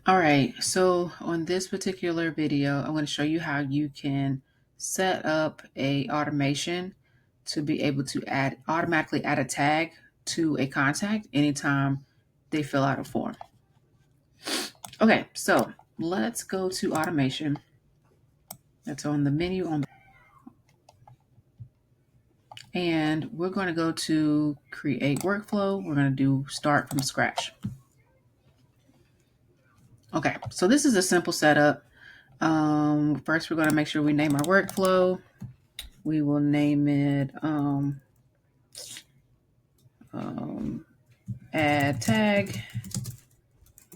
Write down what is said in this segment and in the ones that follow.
All right, so on this particular video, I'm going to show you how you can set up a automation to be able to automatically add a tag to a contact anytime they fill out a form. Okay, so let's go to automation. That's on the menu and we're going to go to create workflow. We're going to do start from scratch. Okay, so this is a simple setup. First, we're going to make sure we name our workflow. We will name it add tag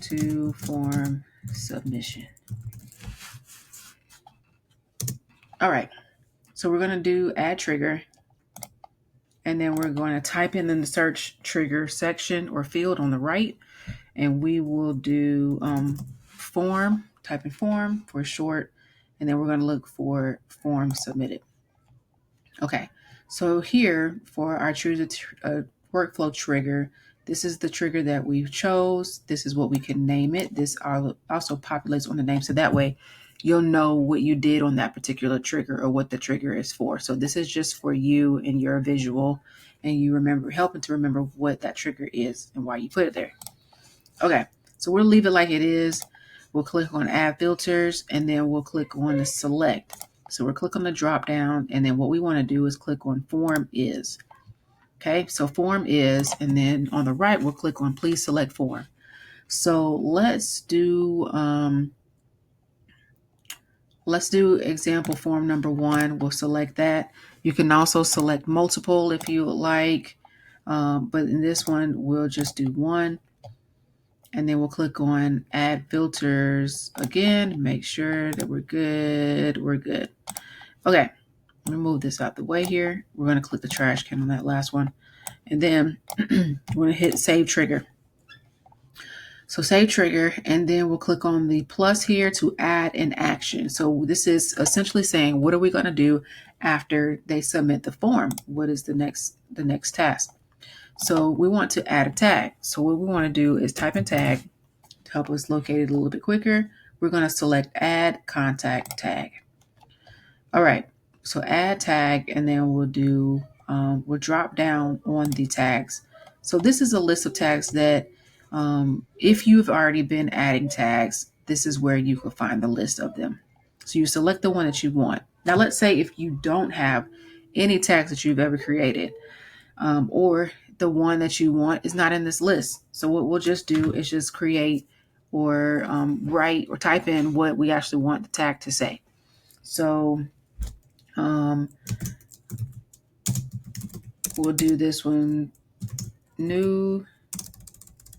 to form submission. All right, so we're going to do add trigger, and then we're going to type in the search trigger section or field on the right, and we will do form, type in form for short, and then we're going to look for form submitted. Okay, so here for our choose a workflow trigger, this is the trigger that we chose. This is what we can name it. This also populates on the name, so that way you'll know what you did on that particular trigger or what the trigger is for. So this is just for you and your visual, and you helping to remember what that trigger is and why you put it there. Okay, so we'll leave it like it is. We'll click on add filters, and then we'll click on the select. So we'll click on the drop down, and then what we want to do is click on form is. Okay, so form is, and then on the right, we'll click on please select form. So let's do example form number 1. We'll select that. You can also select multiple if you would like, but in this one, we'll just do 1. And then we'll click on add filters again, make sure that we're good. We're good. Okay, let me move this out the way here. We're going to click the trash can on that last one. And then we're going to hit save trigger. So save trigger, and then we'll click on the plus here to add an action. So this is essentially saying, what are we going to do after they submit the form? What is the next task? So we want to add a tag. So what we want to do is type in tag to help us locate it a little bit quicker. We're going to select add contact tag. All right, so add tag, and then we'll do, we'll drop down on the tags. So this is a list of tags that if you've already been adding tags, this is where you can find the list of them. So you select the one that you want. Now let's say if you don't have any tags that you've ever created, or the one that you want is not in this list. So what we'll just do is just create or write or type in what we actually want the tag to say. So we'll do this one, new,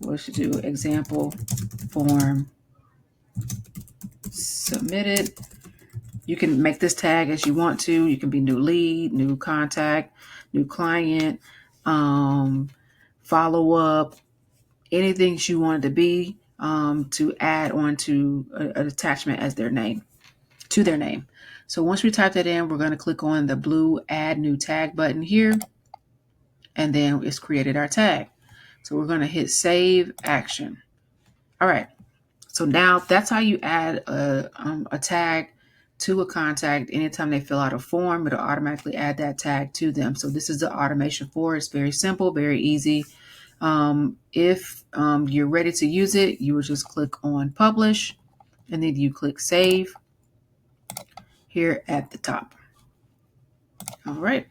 we should do example form submitted. You can make this tag as you want to. You can be new lead, new contact, new client, follow up, anything you want it to be, to add on to an attachment as their name, to their name. So once we type that in, we're going to click on the blue add new tag button here, and then it's created our tag. So we're going to hit save action. All right. So now that's how you add a tag to a contact. Anytime they fill out a form, it'll automatically add that tag to them. So this is the automation for it. It's very simple, very easy. If you're ready to use it, you would just click on publish, and then you click save here at the top. All right.